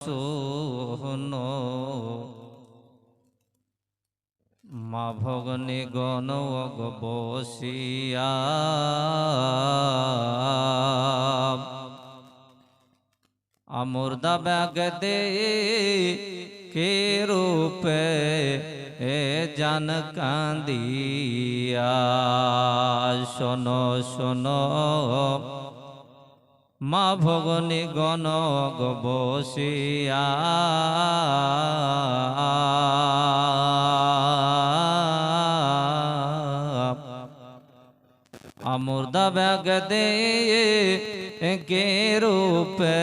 শোনো মা ভগনী গণ বসিয়া আমুর্দা ব্যাগ দে কে রূপে এ জান কান্দিয়া শোনো শোনো মা ভগনী গণ বসিয়া আমুর্দা ব্যাগ দে কে রূপে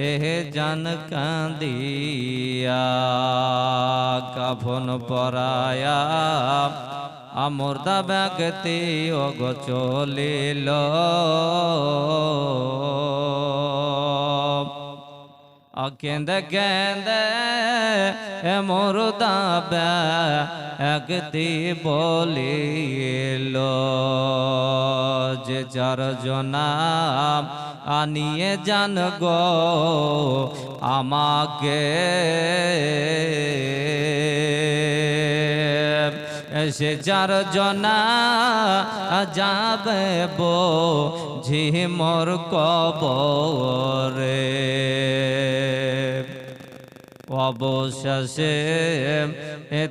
এ জান কান্দিয়া কাফন পরায়া আমুর্দা ব্যাগতে অগ চলিল কেন্দে কেন্দে মুর্দা ব্যাগতে বলিল যে চারজনা আনিয়ে জান গো আমাকে সে চারজনা যাবে ঝিমর কবরে অবশেষে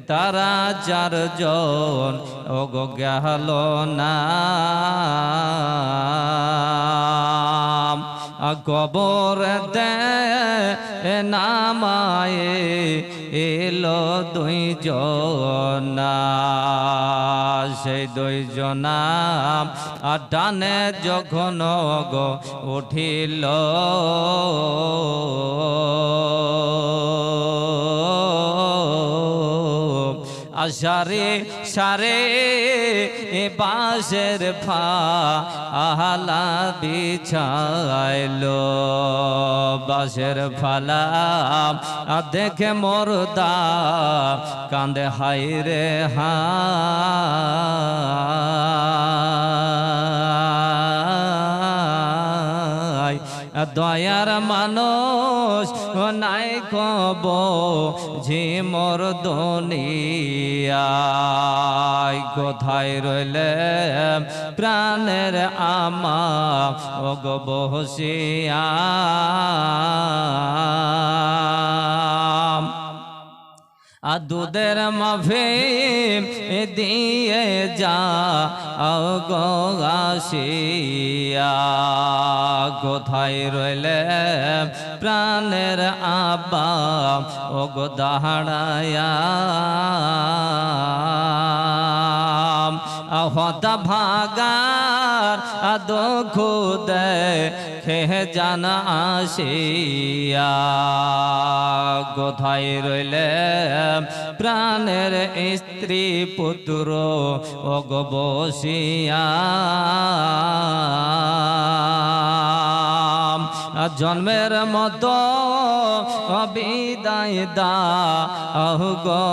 তারা চারজন ওগো গেল না কবর দে নামায়ে এলো দুইজনা সেই দুইজনা ডানে যখন গো উঠিল সারে সারে বাঁশের ফালা বিছাইল বাঁশের ফালা দেখে মুর্দা কান্দে হাই রে হা দয়ার মানুষ নাই কব ঝিমর দুনিয়ায় কোথায় রইলে প্রাণের আমা ওগ বসিয়া দুধের মাফে দিয়ে যা গো আসিয়া কোথায় রইলে প্রাণের আব্বা ও গো দাঁড়ায়া হতা ভাগার দুঃখ দেখে জানা আসিয়া কোথায় রইলে প্রাণের স্ত্রী পুত্র ওগ বসিয়া জন্মের মতো বিদায় দাও গো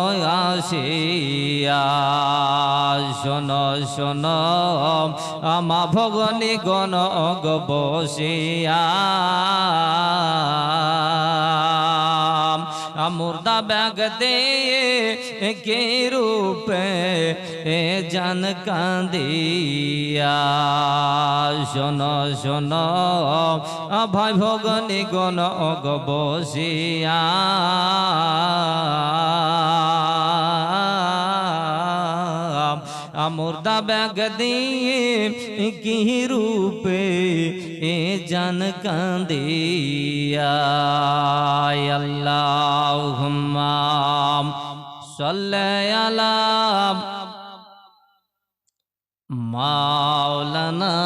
আসিয়া শোনো শোনো মা ভগনী গণ অগ বসিয়া মুর্দা ব্যাগ দে কে রূপে এ জান কান্দিয়া শোনো শোনো ভাই ভগনী গণ অগ বসিয়া মুর্দা ব্যাগ দিয়ে কি রূপে এ জান কান্দিয়া আল্লাহুম্মা সাল্লি আলা মাওলানা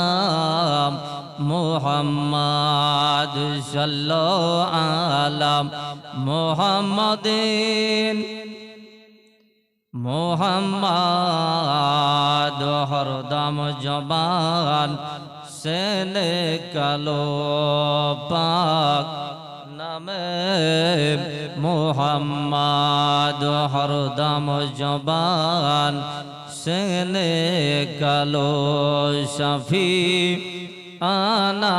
মুহাম্মদ সাল্লাল্লাহু আলা মুহাম্মাদিন মোহাম্মদ হরদম জবান সে কালো পাক নামে মোহাম্মদ হরদম জবান সে কালো শফি আনা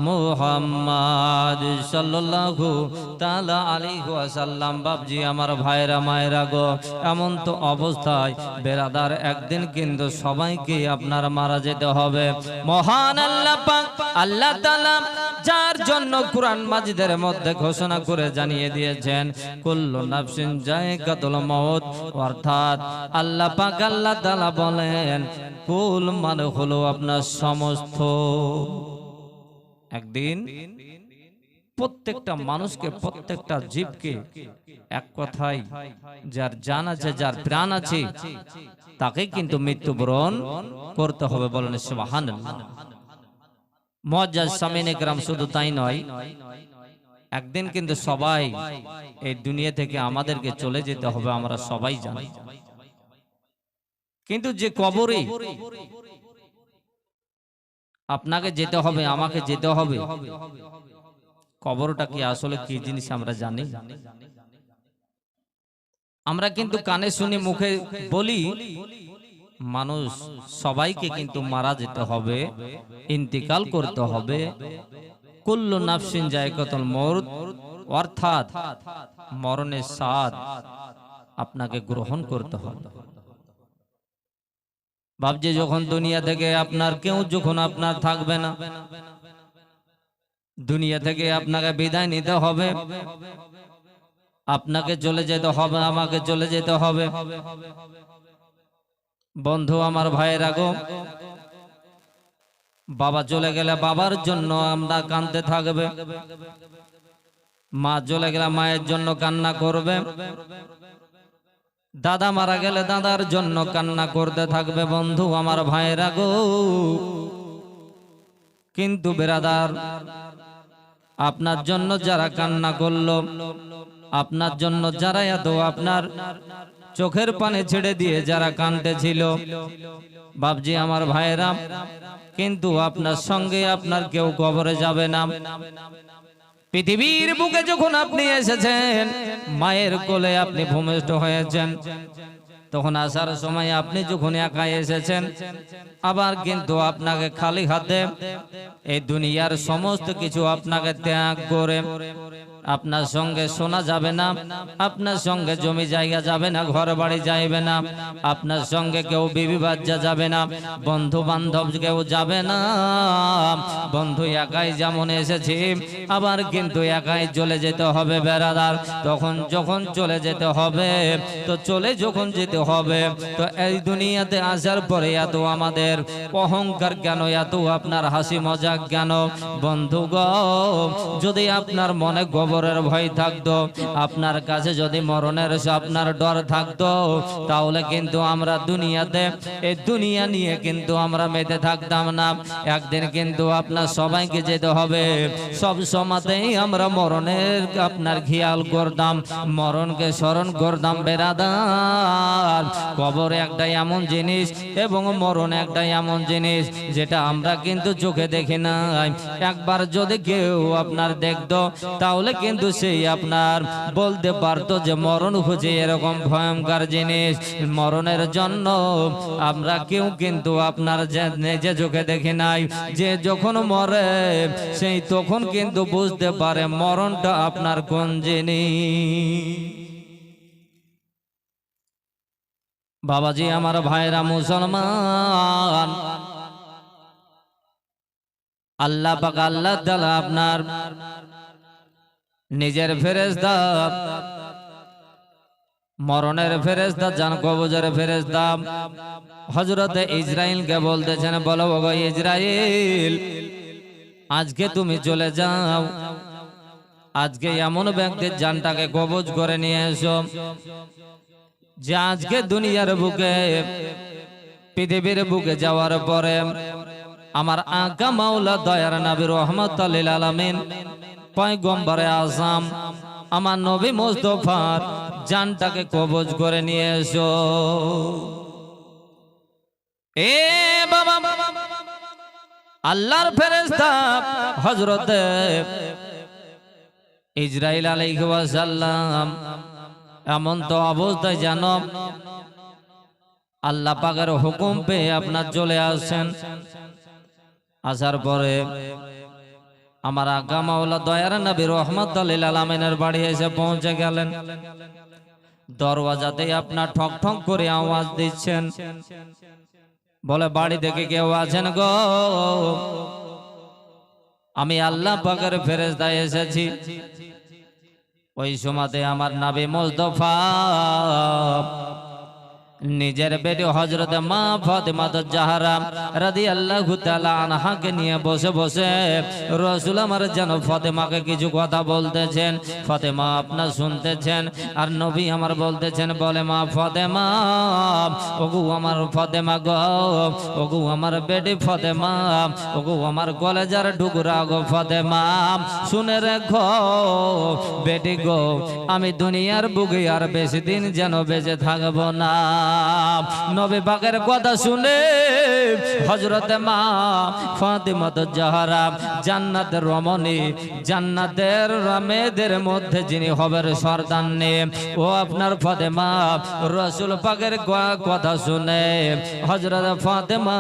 মুহাম্মাদ সাল্লাল্লাহু তাআলা আলাইহি ওয়াসাল্লাম। বাপজি আমার ভাইরা মায়েরা গো, এমন তো অবস্থায় বেরাদার একদিন কিন্তু সবাইকে আপনার মারা যেতে হবে। মহান আল্লাহ পাক আল্লাহ তাআলা যার জন্য কুরআন মাজিদের মধ্যে ঘোষণা করে জানিয়ে দিয়েছেন কুল্লু নাফসিন যায়কাতুল মাউত, অর্থাৎ আল্লাহ পাক আল্লাহ তাআলা বলেন কুল মানে হলো আপনার সমস্ত। একদিন প্রত্যেকটা মানুষকে, প্রত্যেকটা জীবকে, এক কথায় যার জান আছে, যার প্রাণ আছে, তাকে কিন্তু মৃত্যুবরণ করতে হবে। বলেন সুবহানাল্লাহ। মুআজ্জাজ সামিনে کرام, শুধু তাই নয়, একদিন কিন্তু সবাই এই দুনিয়া থেকে আমাদেরকে চলে যেতে হবে, আমরা সবাই জানি। কিন্তু যে কবরে আপনাকে যেতে হবে, আমাকে যেতে হবে, কবরটা কি আসলে কি জিনিস আমরা জানি? আমরা কিন্তু কানে শুনে মুখে বলি মানুষ সবাইকে কিন্তু মারা যেতে হবে, ইন্তিকাল করতে হবে। কুল্লু নাফসিন যায়কাতুল মউত, অর্থাৎ মরণের স্বাদ আপনাকে গ্রহণ করতে হবে। ভাবছে যখন দুনিয়া থেকে আপনার কেউ যখন আপনার থাকবে না, দুনিয়া থেকে আপনাকে বিদায় নিতে হবে, আপনাকে চলে যেতে হবে, আমাকে চলে যেতে হবে। বন্ধু আমার ভাইয়েরা গো, বাবা চলে গেলে বাবার জন্য আমরা কাঁদতে থাকবে, মা চলে গেলে মায়ের জন্য কান্না করবে, দাদা মারা গেলে দাদার জন্য কান্না করতে থাকবে। বন্ধু আমার ভাইয়েরা গো, কিন্তু বেরাদার আপনার জন্য যারা কান্না করলো, আপনার জন্য যারা এত আপনার চোখের পানি ছেড়ে দিয়ে যারা কাঁদতেছিল, বাপজি আমার ভাইয়েরা, কিন্তু আপনার সঙ্গে আপনার কেউ কবরে যাবে না। পৃথিবীর বুকে যখন আপনি এসেছেন, মায়ের কোলে আপনি ভূমিষ্ঠ হয়েছেন, তখন আসার সময় আপনি যখন একা এসেছেন, আবার কিন্তু আপনাকে খালি হাতে এই দুনিয়ার সমস্ত কিছু আপনাকে ত্যাগ করে, আপনার সঙ্গে সোনা যাবে না, আপনার সঙ্গে জমি জায়গা যাবে না, ঘর বাড়ি যাইবে না, আপনার সঙ্গে কেউ বিবি বাচ্চা যাবে না, বন্ধু বান্ধব কেউ যাবে না। বন্ধু একাই যেমন এসেছি, আবার কিন্তু একাই চলে যেতে হবে বেরাদার। তখন যখন চলে যেতে হবে, তো চলে যখন যেতে হবে, তো এই দুনিয়াতে আসার পরে এত আমাদের অহংকার কেন, এত আপনার হাসি মজাক কেন? বন্ধু গো, যদি আপনার মনে কবরের ভয় থাকতো, আপনার কাছে যদি মরণের আপনার ডর থাকতো, তাহলে কিন্তু আমরা দুনিয়াতে এই দুনিয়া নিয়ে কিন্তু আমরা মেতে থাকতাম না। একদিন কিন্তু আপনার সবাইকে যেতে হবে, সব সময়তেই আমরা মরণের আপনার খেয়াল করতাম, মরণকে স্মরণ করতাম বেরাদার। কবর একটা এমন জিনিস এবং মরণ একটা এমন জিনিস যেটা আমরা কিন্তু চোখে দেখি নাই। একবার যদি কেউ আপনার দেখতো, তাহলে কিন্তু সেই আপনার বলতে পারতো যে মরণ হচ্ছে এরকম ভয়ঙ্কর জিনিস। মরণের জন্য আমরা কেউ কিন্তু আপনার নিজে চোখে দেখি নাই। যে যখন মরে সেই তখন কিন্তু বুঝতে পারে মরণটা আপনার কোন জিনিস। বাবাজি আমার ভাইরা মুসলমান, আল্লাহ পাক আল্লাহ তাআলা আপনার নিজের ফেরেশতা, মরণের ফেরেশতা, জান কবজের ফেরেশতা হযরতে ইসরাইলকে বলতেছেন, বলো গো ইসরাইল, আজকে তুমি চলে যাও, আজকে এমন ব্যক্তির জানটাকে কবজ করে নিয়ে এসো যে আজকে দুনিয়ার বুকে, পৃথিবীর বুকে যাওয়ার পরে আমার আকা মাওলা দয়ার নবী রাহমাতুল লিল আলামিন পয়গম্বরে আযম আমার নবী মুস্তাফার জানটাকে কবজ করে নিয়ে এসো। এ বাবা, আল্লাহর ফেরেশতা হযরতে ইসরাইল আলাইহিস সালাম এমন তো অবস্থায় জানো আল্লাহ পাকের হুকুম পেয়ে আপনার চলে আসছেন। আসার পরে আমার আকা মাওলা দয়ার নবী রহমাতুল লিল আলামিনের বাড়ি এসে পৌঁছে গেলেন। দরওয়াজাতেই আপনার ঠক ঠক করে আওয়াজ দিচ্ছেন, বলে বাড়ি থেকে কেউ আছেন গো? আমি আল্লাহ পাকের ফেরেশতা এসেছি। ওই সময়তে আমার নবী মুস্তাফা নিজের বেটি হযরত মা ফাতেমা জাহরা রাদিয়াল্লাহু তাআলা আনহাকে নিয়ে বসে বসে রাসূল আমার যেন ফাতেমাকে কিছু কথা বলতেছেন। ফাতেমা আপনার শুনতেছেন, আর নবী আমার বলতেছেন, বলে মা ফাতেমা, ওগো আমার ফাতেমা গো, ওগো আমার বেটি ফাতেমা, ওগো আমার কলেজার টুকরা গো ফাতেমা, শুনে রেখো বেটি গো, আমি দুনিয়ার বুকে আর বেশি দিন যেন বেঁচে থাকবো না। নবী পাকের কথা শুনে হযরত মা ফাতেমা জাহরা জান্নাতের রমণী, জান্নাতের মেয়েদের মধ্যে যিনি হবেন সর্দারনী, ও আপনার ফাতেমা রাসূল পাকের কথা শুনে হযরত ফাতেমা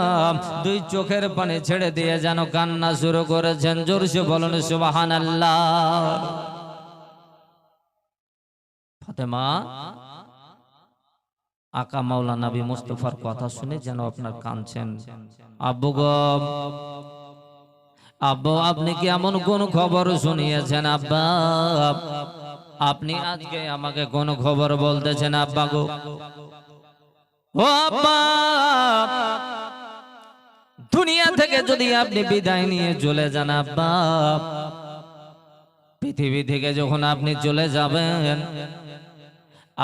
দুই চোখের পানি ছেড়ে দিয়ে যেন কান্না শুরু করেছেন। জোরসে বলুন সুবহানাল্লাহ। ফাতেমা আকা মাওলা নবী মুস্তাফার কথা শুনে যেন আপনার কাঁদছেন। আব্বু গো, আব্বু আপনি কি এমন কোন খবর শুনিয়েছেন? আব্বা আপনি আজকে আমাকে কোন খবর বলতেছেন? আব্বা গো, ও আব্বা, দুনিয়া থেকে যদি আপনি বিদায় নিয়ে চলে যান আব্বা, পৃথিবী থেকে যখন আপনি চলে যাবেন,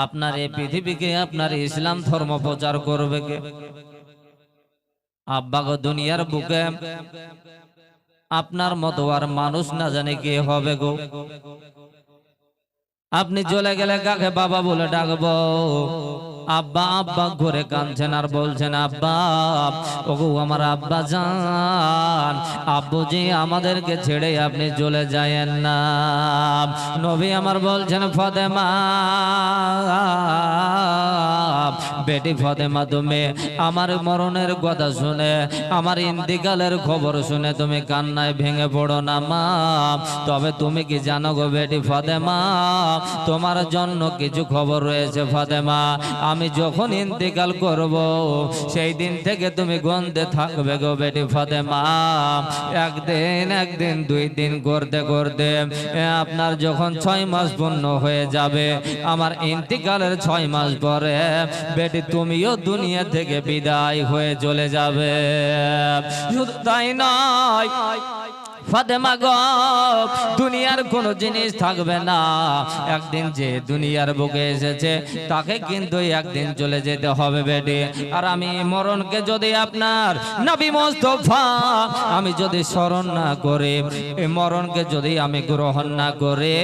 আপনার এই পৃথিবীকে আপনার ইসলাম ধর্ম প্রচার করবে কে? আব্বা গো, দুনিয়ার বুকে আপনার মতো আর মানুষ না জানে কে হবে গো। আপনি চলে গেলে কাকে বাবা বলে ডাকবো? আব্বা আব্বা ঘুরে কাঁদছেন আর বলছেন, আব্বা, ওগো আমার আব্বা জান, আব্বুজি আমাদেরকে ছেড়ে আপনি চলে যায়েন না। নবী আমার বলছেন, ফাতেমা বেটি ফাতেমা, তুমি আমার মরণের কথা শুনে, আমার ইন্তিকালের খবর শুনে তুমি কান্নায় ভেঙে পড়ো না মা। তবে তুমি কি জানো গো বেটি ফাতেমা, তোমার জন্য কিছু খবর রয়েছে ফাতেমা। আমি যখন ইন্তিকাল করব সেই দিন থেকে তুমি গন্ধে থাকবে গো বেটি ফাতেমা। একদিন 2 দিন করতে করতে আপনার যখন 6 মাস পূর্ণ হয়ে যাবে, আমার ইন্তিকালের 6 মাস পরে বেটি তুমিও দুনিয়া থেকে বিদায় হয়ে চলে যাবে। শুধু তাই নয় ফাতেমা গো, দুনিয়ার কোন জিনিস থাকবে না। একদিন যে দুনিয়ার বুকে এসেছে তাকে কিন্তু একদিন চলে যেতে হবে বেটি। আর আমি মরণকে যদি আপনার নবী মুস্তাফা আমি যদি স্মরণ না করে, এই মরণকে যদি আমি গ্রহণ না করে,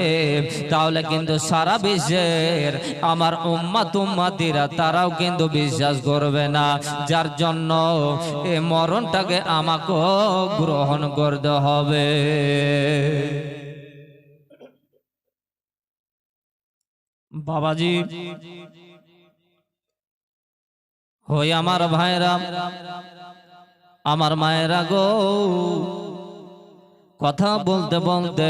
তাহলে কিন্তু সারা বিশ্বের আমার উম্মত উম্মতিরা তারাও কিন্তু বিশ্বাস করবে না। যার জন্য এই মরণটাকে আমাকেও গ্রহণ করতে হবে। বাবাজি, হই আমার ভাইরা, আমার মায়েরা গো, কথা বলতে বলতে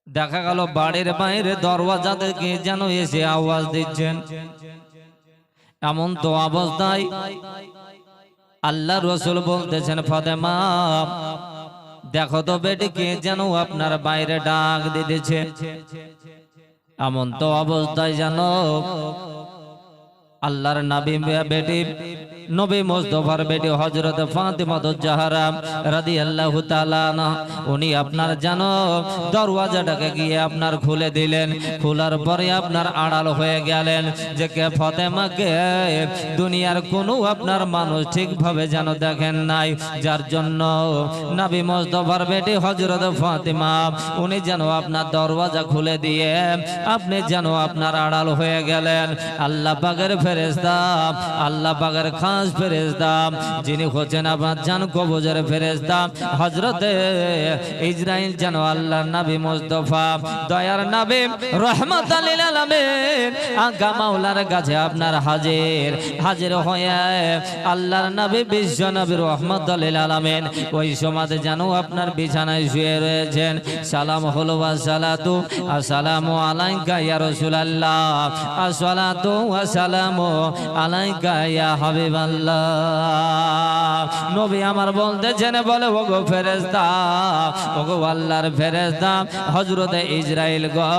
দেখা গেল বাড়ির বাইরে দরওয়াজা থেকে যেন এসে আওয়াজ দিচ্ছেন। এমন তো অবস্থায় আল্লাহ রাসূল বলতেছেন, ফাতেমা দেখো তো বেটি কে যেন আপনার বাইরে ডাক দিতেছে। এমন তো অবস্থায় জানো আল্লাহর নবী বেটি নবী মুস্তাফার বেটি হযরত ফাতেমা জাহরা রাদিয়াল্লাহু তাআলা আনহা, উনি আপনার জানো দরওয়াজাটাকে গিয়ে আপনার খুলে দিলেন। খোলার পরে আপনার আড়াল হয়ে গেলেন যে কে ফাতেমাকে দুনিয়ার কোনো আপনার মানুষ ঠিকভাবে যেন দেখেন নাই। যার জন্য নবী মুস্তাফার বেটি হযরত ফাতেমা উনি যেন আপনার দরওয়াজা খুলে দিয়ে আপনি যেন আপনার আড়াল হয়ে গেলেন। আল্লাহ পাকের ফেরেশতা, আল্লাহ পাকের খান খাস ফেরেশতা যিনি হচ্ছেন আপনার জান কবজের ফেরেশতা হযরতে ইসরাইল যেন আল্লাহর নবী মুস্তাফা দয়ার নবী রাহমাতাল লিল আলামিন আকা মাওলার কাছে আপনার হাজির হয়ে আল্লাহর নবী বিশ্ব নবী রাহমাতাল লিল আলামিন ওই সমাজে যেন আপনার বিছানায় শুয়ে রয়েছেন। সালাম হলো আসসালাতু আসসালামু আলাইকা ইয়া রাসূলুল্লাহ আসসালাতু ওয়াসসালামু আলাইকা ইয়া হাবিবাল্লাহ। নবী আমার বলতেছেন বলে ওগো ফেরেশতা ওগো আল্লাহর ফেরেশতা হযরতে ইসরাইল গো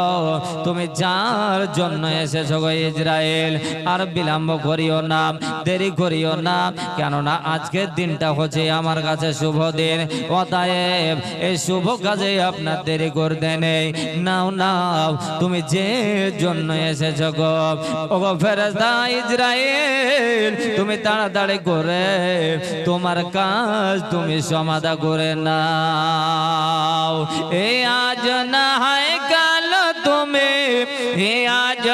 তুমি যার জন্য এসেছো গো ইসরাইল আর বিলম্ব করিও না দেরি করিও না কেননা আজকের দিনটা হচ্ছে আমার কাছে শুভ দিন অতএব এই শুভ কাজে আপনার দেরি করতে নেই। নাও নাও তুমি যে জন্য এসেছো গো ওগো ফেরেশতা ইসরাইল তুমি তাড়াতাড়ি করে তোমার কাজ তুমি সমাধা করে নাও। এ আজ না হয় কাল তুমি এ আজ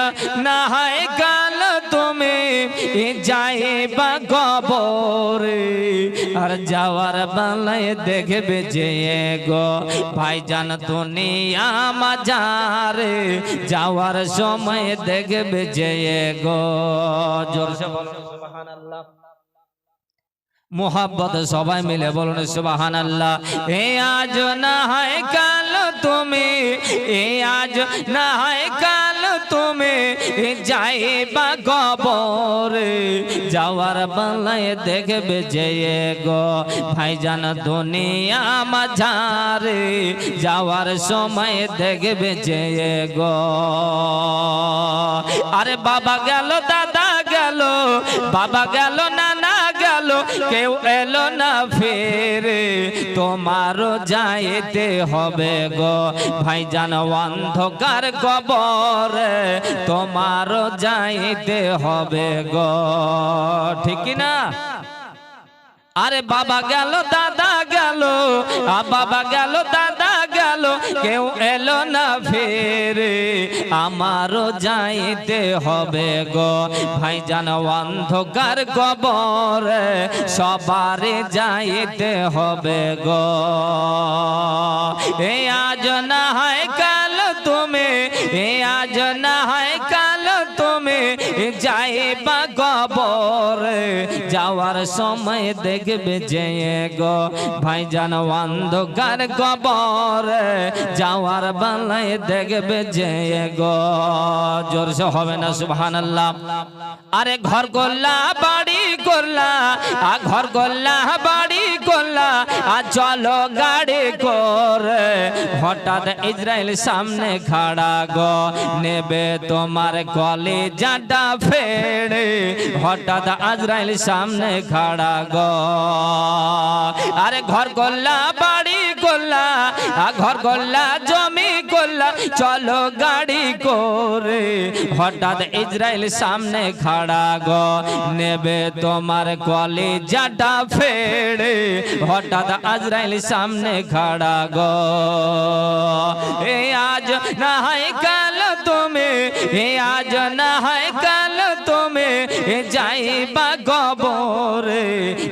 না হয় কাল তুমি যাইবা কবরে আর যাওয়ার বেলায় দেখবে যে গো ভাইজান দুনিয়া মাজারে যাওয়ার সময় দেখবে যে গো। জোরসে বলো সুবহানাল্লাহ মোহাব্বত সবাই মিলে বলুন সুবহানাল্লাহ। এ আজ না হয় কাল তুমি এ আজ না হয় কাল তুমি যাইবা কবরে যাওয়ার বেলায় দেখবে যে গো ভাইজান দুনিয়া মাঝারে যাওয়ার সময় দেখবে যে গো। আরে বাবা গেল দাদা গেল বাবা গেল নানা গেল কেউ এলো না ফিরে তোমারও যাইতে হবে গো ভাইজান অন্ধকার কবরে তোমারও যাইতে হবে গো ঠিক না। আরে বাবা গেল দাদা গেল বাবা গেল দাদা গেল কেউ এলো না ফিরে আমারও যাইতে হবে গো ভাইজান অন্ধকার কবরে সবারে যাইতে হবে গো। এ আজ না হয় কাল তুমি এ আজ না হয় কাল তুমি যাইবা কবরে যাওয়ার সময় দেখবে যে গো ভাইজান অন্ধকার কবরে যাওয়ার বেলায় দেখবে যে গো। জোরসে হবে না সুবহানাল্লাহ। আরে ঘর করলা বাড়ি করলা ঘর করলা বাড়ি করলা চলো গাড়ি করে হঠাৎ ইসরাইল সামনে খাড়া গো নেবে তোমার কলিজাটা ফেড়ে হঠাৎ ইসরাইল সামনে খাড়া গো। আরে ঘর করলা বাড়ি করলা ঘর করলা জমি করলা চলো গাড়ি করে হঠাৎ ইসরাইল সামনে খাড়া গো নেবে তোমার কলিজাটা ফেড়ে হঠাৎ ইসরাইল সামনে খাড়া গো। এ আজ না হয় কাল তুমি এ আজ না হয় কাল তুমি যাইবা কবরে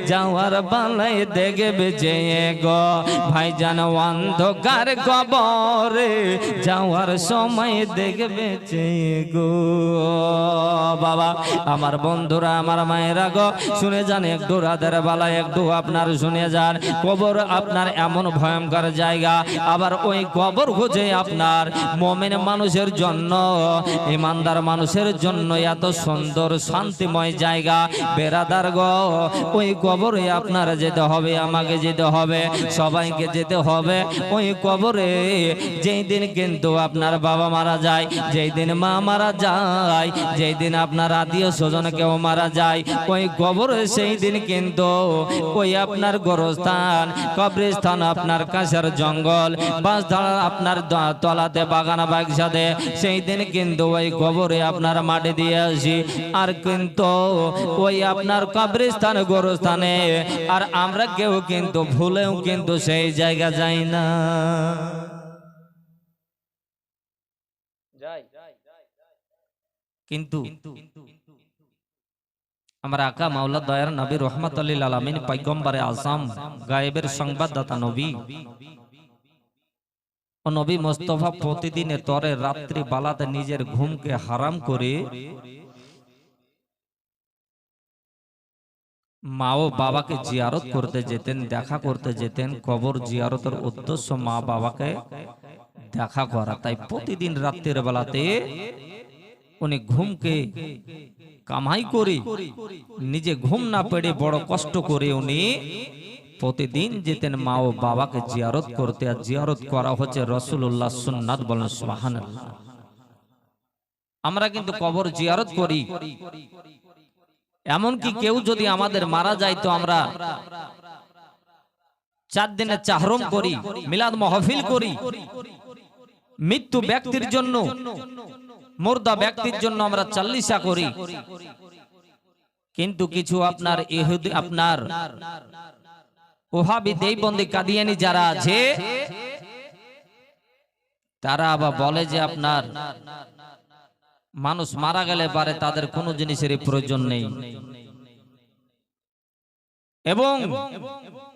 যাওয়ার বেলায় দেখবে যে গো ভাইজান অন্ধকার কবরে যাওয়ার সময় দেখবে যে গো। বাবা আমার বন্ধুরা আমার মায়েরা গো শুনে যান একটু রাতের বেলায় একটু আপনার শুনে যান কবর আপনার এমন ভয়ঙ্কর জায়গা আবার ওই কবর খুঁজে আপনার মুমিন মানুষের জন্য ইমানদার মানুষের জন্য এত সুন্দর শান্তিময় জায়গা বেরাদার গো ওই কবরে আপনার যেতে হবে আমাকে যেতে হবে সবাইকে যেতে হবে ওই কবরে। যেই দিন কিন্তু আপনার বাবা মারা যায় যেই দিন মা মারা যায় যেই দিন আপনার আত্মীয় স্বজন কেউ মারা যায় ওই কবরে সেই দিন কিন্তু ওই আপনার গোরস্থান কবরস্থান আপনার কাছের জঙ্গল বাঁশঝাড় আপনার তলাতে বাগান বাগিচাতে সেই দিন কিন্তু ওই কবরে আপনার মাটি দিয়ে আসি আর কিন্তু ওই আপনার কবরস্থান গোরস্থানে আর আমরা কেউ কিন্তু ভুলেও কিন্তু সেই জায়গা যাই না কিন্তু আমার আকা মাওলা দয়ার নবী রহমাতুল লিল আলামিন পয়গম্বরে আযম গায়েবের সংবাদদাতা নবী ও নবী মুস্তাফা প্রতিদিনের তরে রাত্রি বালাতে নিজের ঘুমকে হারাম করে মা ও বাবাকে জিয়ারত করতে যেতেন, দেখা করতে যেতেন। কবর জিয়ারতের উদ্দেশ্য মা বাবাকে দেখা করা। তাই প্রতিদিন রাত্রির বেলাতে উনি ঘুমকে কামাই করে নিজে ঘুম না পেড়ে বড় কষ্ট করে উনি প্রতিদিন যেতেন মা ও বাবাকে জিয়ারত করতে। আর জিয়ারত করা হচ্ছে রাসূলুল্লাহ সুন্নাত। বলেন সুবহানাল্লাহ। আমরা কিন্তু কবর জিয়ারত করি, এমনকি কেউ যদি আমাদের মারা যায় তো আমরা 4 দিনের চাহরম করি, মিলাদ মাহফিল করি। মৃত্যু ব্যক্তির জন্য, মুর্দা ব্যক্তির জন্য আমরা চাল্লিশা করি। কিন্তু কিছু আপনার ইহুদি, আপনার ওহাবি দেওবন্দি কাদিয়ানি যারা আছে, তারা আবার বলে যে আপনার মানুষ মারা গেলে পারে তাদের কোনো জিনিসেরই প্রয়োজন নেই এবং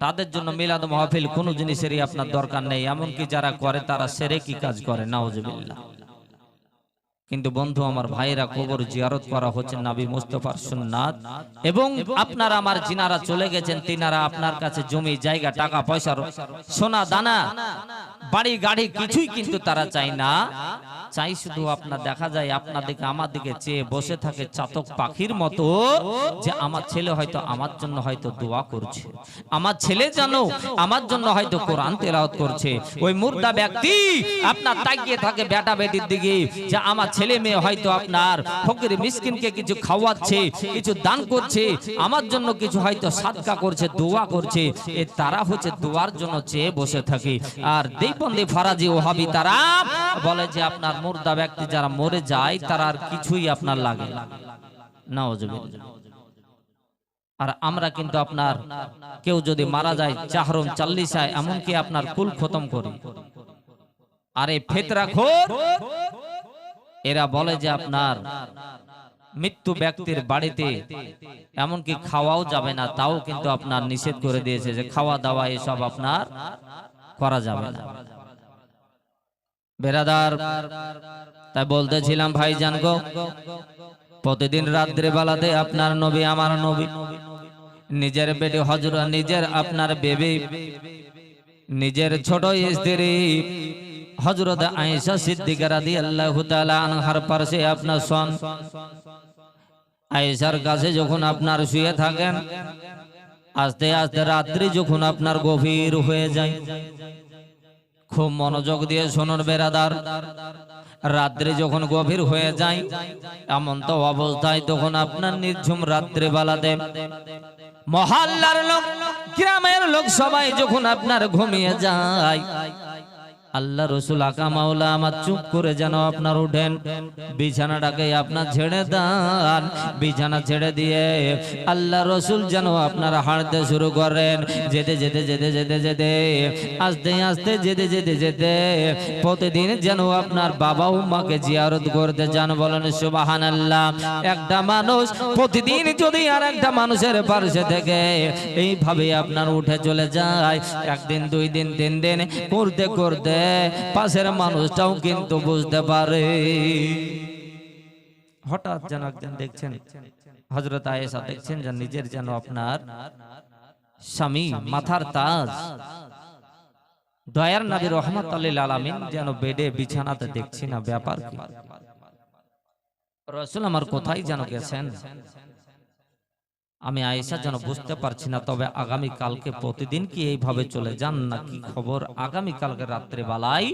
তাদের জন্য মিলাদ মাহফিল কোনো জিনিসেরই আপনার দরকার নেই। এমনকি যারা করে তারা শিরকি কাজ করে, নাউজুবিল্লাহ। কিন্তু বন্ধু আমার ভাইরা, কবর জিয়ারত করা হচ্ছে নবী মুস্তাফার সুন্নাত। এবং আপনারা আমার জিনারা চলে গেছেন, তিনারা আপনার কাছে জমি জায়গা টাকা পয়সা সোনা দানা বাড়ি গাড়ি কিছুই কিন্তু তারা চাই না। চাই শুধু আপনার দেখা যায় আপনার দিকে আমার দিকে চেয়ে বসে থাকে চাতক পাখির মতো, যে আমার ছেলে হয়তো আমার জন্য হয়তো দোয়া করছে, আমার ছেলে জানো আমার জন্য হয়তো কোরআন তেলাওয়াত করছে। ওই মুর্দা ব্যক্তি আপনার তাকিয়ে থাকে বেটা বেটির দিকে, যে আমার ছেলে মেয়ে হয়তো আপনার ফকির মিসকিনকে কিছু খাওয়াচ্ছে, কিছু দান করছে, আমার জন্য কিছু হয়তো সাদকা করছে, দোয়া করছে। এ তারা হচ্ছে দোয়ার জন্য চেয়ে বসে থাকে। আর দেওবন্দি ফরাজি ওহাবি তারা বলে যে আপনার মুর্দা ব্যক্তি যারা মরে যায় তারা আর কিছুই আপনার লাগে না, নাউজুবিল্লাহ। আর আমরা কিন্তু আপনার কেউ যদি মারা যায় চাহরম চাল্লিশায় এমনকি আপনার কুল খতম করি। আর এই ফিতরাখোর এরা বলে যে আপনার মৃত্যু ব্যক্তির বাড়িতে এমনকি খাওয়াও যাবে না, তাও কিন্তু আপনার নিষেধ করে দিয়েছে যে খাওয়া দাওয়া এসব আপনার করা যাবে না। বেরাদার, তাই বলতেছিলাম ভাইজান গো, প্রতিদিন রাত্রে বেলাতে আপনার নবী, আমার নবী, নিজের বেটি হযরত, নিজের আপনার বেবি, নিজের ছোট স্ত্রী হযরত আয়েশা সিদ্দিকা রাদিয়াল্লাহু তাআলা আনহার পাশে আপনার সন আয়েশার কাছে যখন আপনার শুয়ে থাকেন, আস্তে আস্তে রাত্রি যখন আপনার গভীর হয়ে যায়, খুব মনোযোগ দিয়ে শুনুন বেরাদার, রাত্রি যখন গভীর হয়ে যায় এমন তো অবস্থায় তখন আপনার নির্ঝুম রাত্রি বেলাতে মহল্লার লোক, গ্রামের লোক সবাই যখন আপনার ঘুমিয়ে যায়, আল্লাহ রসুল আকা মাওলা আমার চুপ করে যেন আপনার উঠেন, বিছানাটাকে আপনার ছেড়ে দেন। বিছানা ছেড়ে দিয়ে আল্লাহ রসুল যেন আপনার হাঁটতে শুরু করেন। যেতে যেতে যেতে যেতে যেতে আস্তে আস্তে যেতে যেতে যেতে প্রতিদিন যেন আপনার বাবা ও মাকে জিয়ারত করতে যান। বলেন সুবহানাল্লাহ। একটা মানুষ প্রতিদিন যদি আর একটা মানুষের পাশে থেকে এইভাবে আপনার উঠে চলে যায়, একদিন, 2 দিন, 3 দিন করতে করতে পাশের মানুষটাও কিন্তু বুঝতে পারে। হঠাৎ যেন একদিন দেখছেন হযরত আয়েশা দেখছেন যে নিজের যেন আপনার স্বামী মাথার তাজ দয়ার নবী রাহমাতুল লিল আলামিন যেন বেডে বিছানাতে দেখছি না, ব্যাপার কি? রাসূল আমার কোথায় যেন গেছেন, আমি আয়েশা যেন বুঝতে পারছি না। তবে আগামী কালকে প্রতিদিন কি এইভাবে চলে যান না কি খবর, আগামী কালকে রাত্রে বেলায়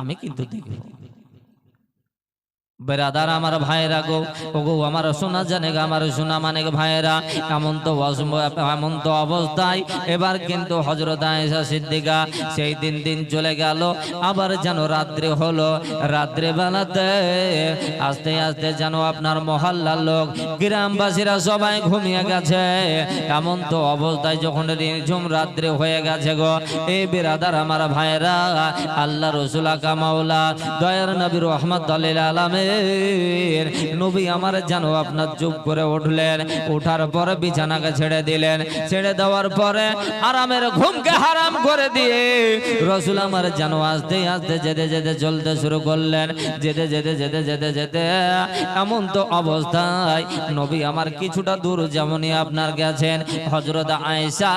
আমি কিন্তু দেখব। বেরাদার আমার ভাইরা গো, ওগো আমার সোনা জানে গো, আমার সোনা মানে ভাইরা, এমন তো অবস্থায় এবার কিন্তু হযরত আয়েশা সিদ্দিকা সেই দিন চলে গেল, আবার যেন রাত্রি হলো। রাত্রে বেলাতে আস্তে আস্তে যেন আপনার মহল্লার লোক, গ্রামবাসীরা সবাই ঘুমিয়ে গেছে। এমন তো অবস্থায় যখন নিঝুম রাত্রি হয়ে গেছে গো, এই বেরাদার আমার ভাইরা, আল্লাহ রসুল আকা মাওলা দয়ার নবী রাহমাতুল লিল আলামিন আলামিন নবী আমার যেন আপনার চুপ করে উঠলেন, ওঠার পরে বিছানাকে ছেড়ে দিলেন, ছেড়ে দেওয়ার পরে আরামের ঘুমকে হারাম করে দিয়ে রাসূল আমার যেন আস্তে আস্তে যেতে যেতে চলতে শুরু করলেন, যেতে যেতে যেতে যেতে যেতে এমন তো অবস্থায় নবী আমার কিছুটা দূর যেমনই আপনার গেছেন হযরত আয়েশা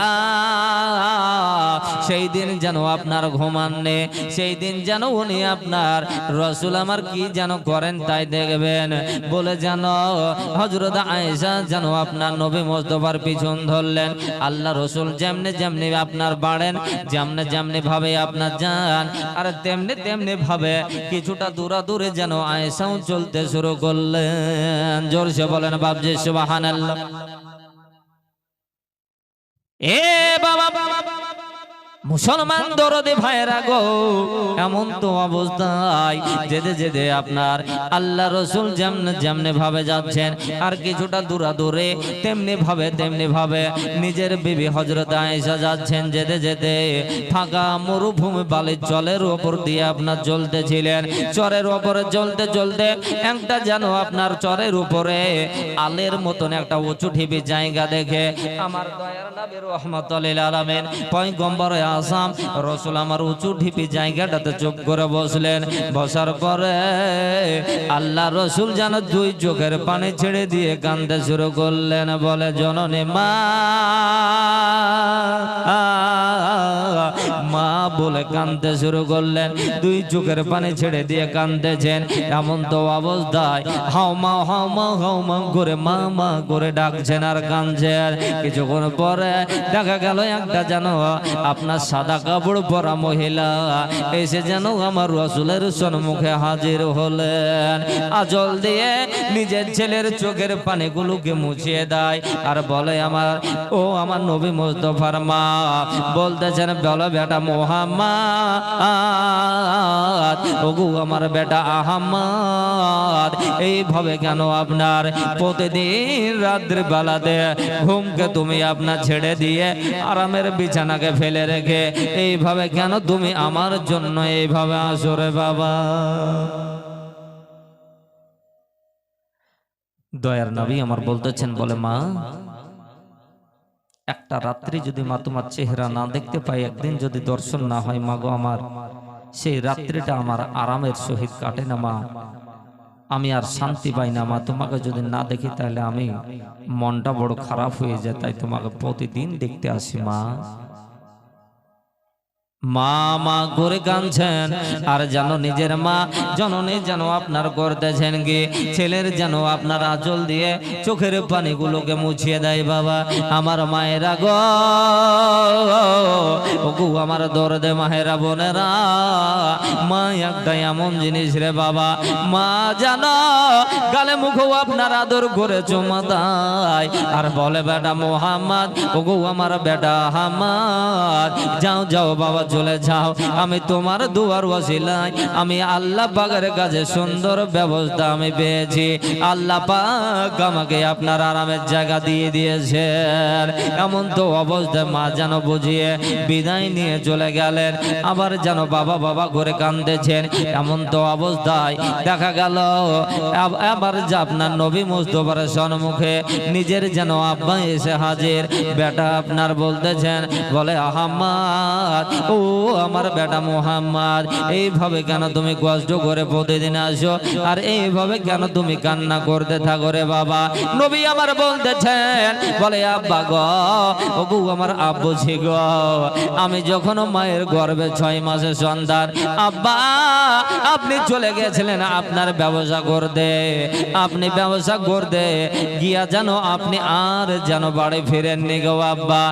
সেই দিন যেন আপনার ঘুমাননি, সেই দিন যেন উনি আপনার রাসূল আমার কি যেন করেন তাই দেখবেন বলে যেন হযরত আয়েশা যেন আপনার নবী মুস্তাফার পিছন ধরলেন। আল্লাহ রাসূল যেমনি যেমনি আপনার বাড়েন, যেমনি যেমনি ভাবে আপনার যান, আর তেমনি তেমনি ভাবে কিছুটা দূরে যেন আয়েশাও চলতে শুরু করলেন। জোরসে বলেন বাপজি সুবহানাল্লাহ। এ বাবা মুসলমান দরদে ভাইরা গো, এমন তো অবস্থায় যেতে যেতে আপনার আল্লাহ রাসূল যেমনে যেমনে ভাবে যাচ্ছেন, আর কিছুটা দূরে তেমনি ভাবে নিজের বিবি হযরত আয়েশা যাচ্ছেন। যেতে যেতে ফাঁকা মরুভূমি বালির জলের উপর দিয়ে আপনার চলতেছিলেন, চরের উপরে চলতে চলতে একটা যেন আপনার চরের উপরে আলের মতন একটা উঁচু ঢিবি জায়গা দেখে আমার দয়ার নবী রাহমাতুল লিল আলামিন পয়গম্বর আসাম রাসূল আমার উঁচু ঢিপি জায়গাটাতে চুপ করে বসলেন। বসার পরে আল্লাহ রাসূল যেন দুই চোখের পানি ছেড়ে দিয়ে কাঁদতে শুরু করলেন। বলে জননী মা মা বলে কাঁদতে শুরু করলেন, দুই চোখের পানি ছেড়ে দিয়ে কাঁদতেছেন। এমন তো অবস্থায় হাও মা করে মা মা করে ডাকছেন আর কাঁদছেন। কিছুক্ষণ পরে দেখা গেল একটা যেন আপনার সাদা কাপড় পরা মহিলা এসে যেন আমার রাসূলের সম্মুখে হাজির হলেন। আঁচল দিয়ে নিজের ছেলের চোখের পানিগুলোকে মুছিয়ে দেয় আর বলে আমার নবী মুস্তাফার মা বলতেছেন, বলো বেটা মুহাম্মদ, ওগো আমার বেটা আহমদ, এইভাবে কেন আপনার প্রতিদিন রাত্রি বেলাতে ঘুমকে তুমি আপনার ছেড়ে দিয়ে আরামের বিছানাকে ফেলে রেখে এইভাবে কেন তুমি আমার জন্য এইভাবে আসো রে বাবা? দয়ার নবী আমার বলতেছেন, বলে মা একটা রাত্রি যদি মা তোমার চেহারা না দেখতে পাই, একদিন যদি দর্শন না হয় মা গো আমার, সেই রাত্রিটা আমার আরামের সহিত কাটে না মা, আমি আর শান্তি পাই না মা। তোমাকে যদি না দেখি তাহলে আমি মনটা বড় খারাপ হয়ে যায়, তাই তোমাকে প্রতিদিন দেখতে আসি মা। মা মা করে কাঁদছেন আর যেন নিজের মা জননী যেন আপনার করতেছেন কি ছেলের যেন আপনার আঁচল দিয়ে চোখের পানিগুলোকে মুছিয়ে দেয়। বাবা আমার মায়েরা গো, ওগো আমার দরদে মায়েরা বোনেরা, মা একটা এমন জিনিস রে বাবা, মা জানো গালে মুখেও আপনার আদর করে চুমা দেয় আর বলে বেটা মুহাম্মদ, ওগো আমার বেটা আহমদ, যাও যাও বাবা চলে যাও, আমি তোমার দুয়ার ওয়াসিলায় আমি আল্লাহ পাকের কাছে সুন্দর ব্যবস্থা আমি পেয়েছি। আল্লাহ পাক আমাকে আপনার আরামের জায়গা দিয়ে দিয়েছেন। এমন তো অবস্থায় মা যেন বুঝিয়ে বিদায় নিয়ে চলে গেলেন। আবার যেন বাবা বাবা করে কাঁদতেছেন। এমন তো অবস্থায় দেখা গেল আবার যে আপনার নবী মুস্তাফার সম্মুখে নিজের যেন আব্বা এসে হাজির। বেটা আপনার বলতেছেন, বলে আহমদ, ও আমার বেটা মুহাম্মদ, এইভাবে কেন তুমি কষ্ট করে প্রতিদিন আসো আর এইভাবে কেন তুমি কান্না করতে থাকো রে বাবা? নবী আমার বলতেছেন, বলে আব্বা গো, ওগো আমার আব্বু জি গো, আমি যখন মায়ের গর্ভে 6 মাসের সন্তান, আব্বা আপনি চলে গেছিলেন আপনার ব্যবসা করতে, আপনি ব্যবসা করতে গিয়া যেন আপনি আর যেন বাড়ি ফিরেননি গো আব্বা,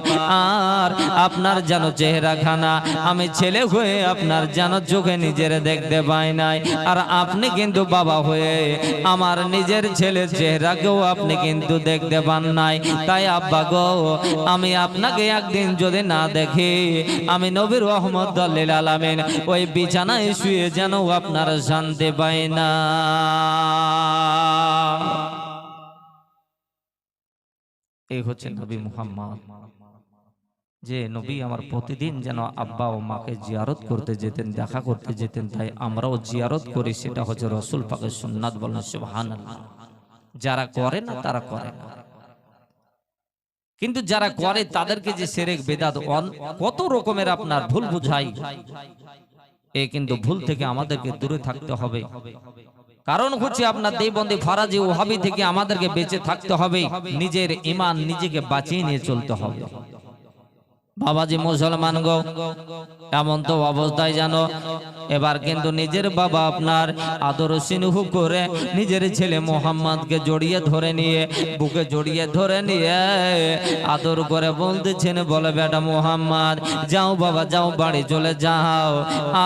আর আপনার যেন চেহারা খানা আমি ছেলে হয়ে আপনার যেন চোখে নিজের দেখতে পাই নাই, আর আপনি কিন্তু বাবা হয়ে আমার নিজের ছেলের চেহারাকেও আপনি কিন্তু দেখতে পান নাই। তাই আব্বা গো, আমি আপনাকে একদিন যদি না দেখি, আমি নবী রাহমাতুল লিল আলামিন ওই বিছানায় শুয়ে যেন আপনার শান্তি পাই না। এই হচ্ছে নবী মুহাম্মদ। যে নবী আমার প্রতিদিন যেন আব্বা ও মাকে জিয়ারত করতে যেতেন, দেখা করতে যেতেন, তাই আমরাও জিয়ারত করি। সেটা হচ্ছে রাসূল পাকের সুন্নাত। বলেন সুবহানাল্লাহ। যারা করে না তারা করে না, কিন্তু যারা করে তাদেরকে যে শিরক বিদআত কত রকমের আপনার ভুল বুঝাই, এ কিন্তু ভুল থেকে আমাদেরকে দূরে থাকতে হবে। কারণ হচ্ছে আপনার দেওবন্দি ফারাজি ওহাবি থেকে আমাদেরকে বেঁচে থাকতে হবে। নিজের ঈমান নিজেকে বাঁচিয়ে নিয়ে চলতে হবে। বাবাজি মুসলমান গো, এমন তো অবস্থায় জানো এবার কিন্তু নিজের বাবা আপনার আদর স্নেহ করে নিজের ছেলে মোহাম্মদকে জড়িয়ে ধরে নিয়ে, বুকে জড়িয়ে ধরে নিয়ে আদর করে বলতেছেন, বলে বেটা মোহাম্মদ যাও বাবা যাও, বাড়ি চলে যাও।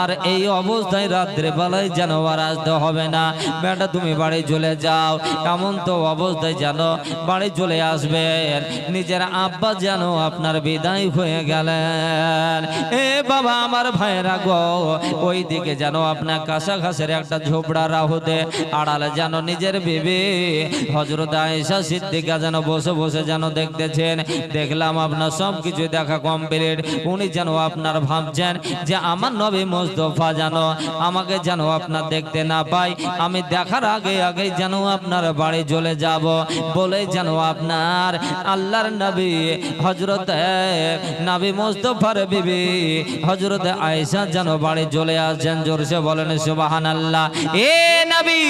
আর এই অবস্থায় রাত্রে বেলায় যেন আর আসতে হবে না, বেটা তুমি বাড়ি চলে যাও। এমন তো অবস্থায় জানো বাড়ি চলে আসবেন, নিজের আব্বা যেন আপনার বিদায় হয়ে গেলেন। এ বাবা আমার ভাইরা গো, ওই দিকে যেন আপনার কাঁচা ঘাসের একটা ঝোপড়া রাহুতে আড়ালে যেন নিজের বিবি হযরত আয়েশা সিদ্দিকা যেন বসে বসে যেন দেখতেছেন। দেখলাম আপনার সব কিছু দেখা কমপ্লিট। উনি যেন আপনার ভাবছেন যে আমার নবী মুস্তাফা যেন আমাকে যেন আপনার দেখতে না পাই, আমি দেখার আগে আগে যেন আপনার বাড়ি চলে যাব বলে যেন আপনার আল্লাহর নবী হযরত নবী মুস্তাফার বিবি হযরত আয়েশা যেন বাড়ি চলে আসেন। জোরসে বলেন সুবহানাল্লাহ। এ নবী,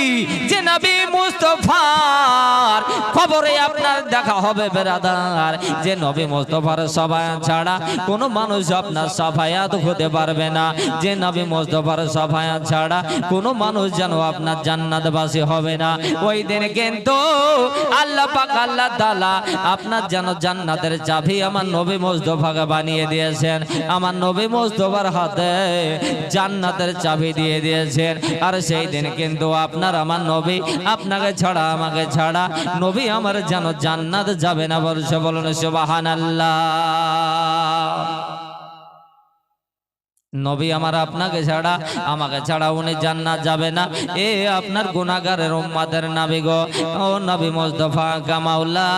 যে নবী মুস্তাফার খবরে আপনার দেখা হবে বেরাদার, যে নবী মুস্তাফার সাফায়াত ছাড়া কোনো মানুষ আপনার সাফায়াত হতে পারবে না, যে নবী মুস্তাফার সাফায়াত ছাড়া কোনো মানুষ যেন আপনার জান্নাতবাসী হবে না। ওই দিন কিন্তু আল্লাহ পাক আল্লাহ তাআলা আপনার যেন জান্নাতের চাবি আমার নবী মুস্তাফাকে বানিয়ে দিয়েছেন, আমার নবী মুস্তাফার হাতে জান্নাতের চাবি দিয়ে দিয়েছেন। আর সেই দিন কিন্তু আপনার আমার নবী আপনাকে ছাড়া আমাকে ছাড়া নবী আমার যেন জান্নাত যাবে না। বলছে বলুন সুবহানাল্লাহ। নবী আমার আপনাকে ছাড়া আমাকে ছাড়া উনি জান্নাত যাবে না। এ আপনার গুনাহগারের উম্মতের নবী গো, ও নবী মুস্তাফা কামাউল্লাহ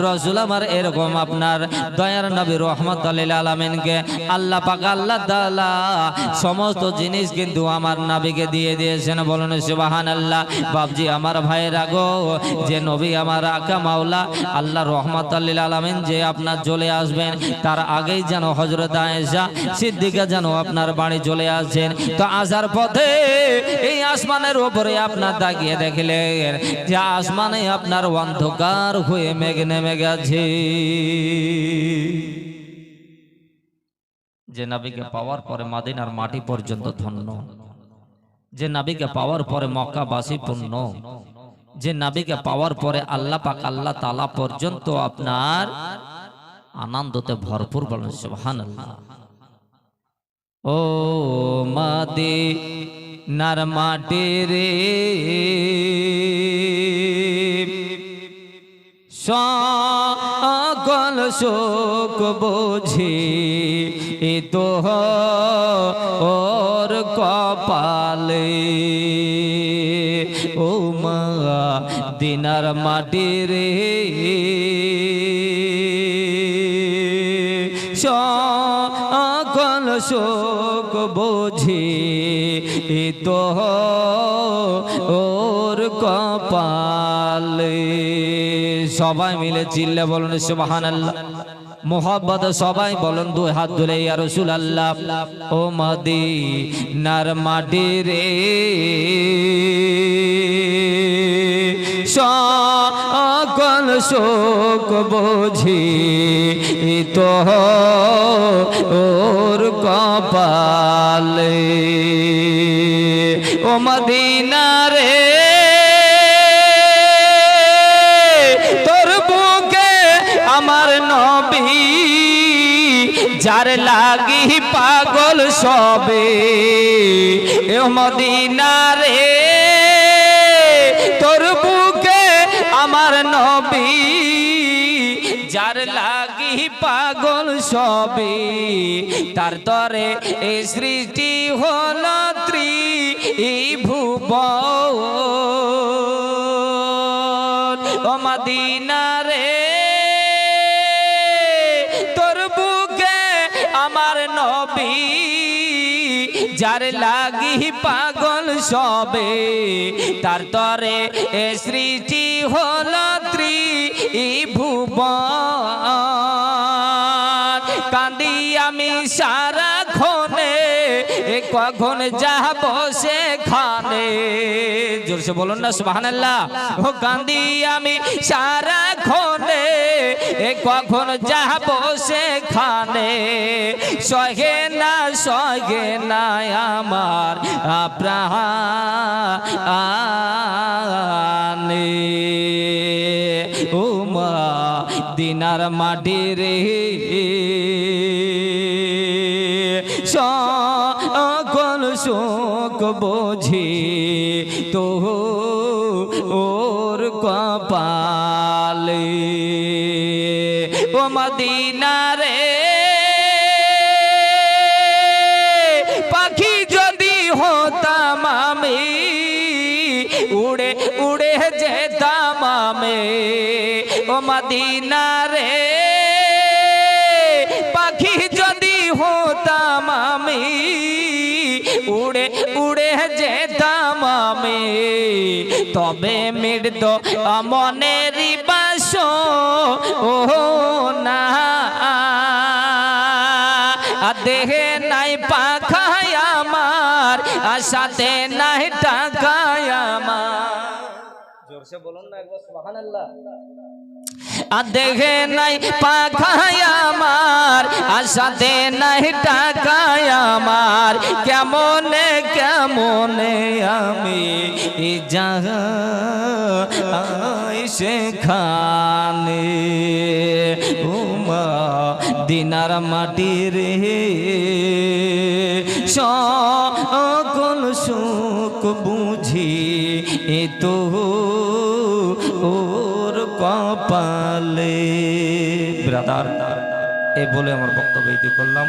রাসূল আমার এরকম আপনার দয়ার নবী রাহমাতুল লিল আলামিনকে আল্লাহ পাক আল্লাহ তাআলা সমস্ত জিনিস কিন্তু আমার নবীকে দিয়ে দিয়েছেন। বলুন সুবহানাল্লাহ। বাপজি আমার ভাইরা গো, যে নবী আমার আকা মাওলা আল্লাহ রাহমাতুল লিল আলামিন যে আপনার চলে আসবেন, তার আগেই যেন হযরত আয়েশা সিদ্দিকা যেন আপনার বাড়ি চলে আসছেন। তো আসার পথে এই আসমানের উপরে আপনার তাকিয়ে দেখলেন যে আসমানে আপনার অন্ধকার হয়ে মেঘ নেমে গেছে। যে নবীকে পাওয়ার পরে মদিনার মাটি পর্যন্ত ধন্য, যে নবীকে পাওয়ার পরে মক্কাবাসী পূর্ণ, যে নবীকে পাওয়ার পরে আল্লাহ পাক আল্লাহ তাআলা পর্যন্ত আপনার আনন্দতে ভরপুর। বলেন সুবহানাল্লাহ। ও মদিনার মাটি রে, সকল সুখ বুঝি তো ওর কপালে। ও মদিনার মাটি রে, সকল সুখ বুঝি তো ওর কপালে। সবাই মিলে চিল্লে বলুন সুবহানাল্লাহ। মোহাব্বত সবাই বলুন দুই হাত তুলে ইয়া রাসূলুল্লাহ। ও মদিনার মাটি রে, সকল সুখ বুঝি তো ওর কপালে। ও মদিনা রে, তোর বুকে আমার নবী যার লাগি পাগল সবে। ও মদিনা রে, তোর বুকে আমার নবী যার লাগি পাগল সবে। তার তরে এই সৃষ্টি হল ত্রিভুবন। মদিনা রে তোর বুকে পাগল সবে তার তরে এ সৃষ্টি হলো ত্রিভুবন কাঁদি আমি সারাক্ষণে কখন যাব সেখানে জোরসে বলুন না সুবহানাল্লাহ ও কাঁদি আমি সারাক্ষণে কখন যাব সেখানে সহে না আমার প্রাণে ও মা দিনার মাটি রে সকল শোক বোঝে তো ওর কপালে ও মদিনা রে পাখি যদি হতাম আমি উড়ে উড়ে যেতাম আমি ও মদিনা রে পাখি যদি হতাম আমি উড়ে উড়ে যেতাম আমি তবে মৃত মনের বাস ও না দেহে নাই পাখায় আমার সাথে নাই টাকায় আমার জোরসে বলুন না একবার সুবহানাল্লাহ দেহে নাই পাখায় আমার সাথে নাই টাকায় আমার কেমনে কেমনে আমি যাই সেখানে উমা দিনার মাটি রে সকল সুখ বুঝি এ তো ওর কপালে ব্রাদার এ বলে আমার বক্তব্য করলাম।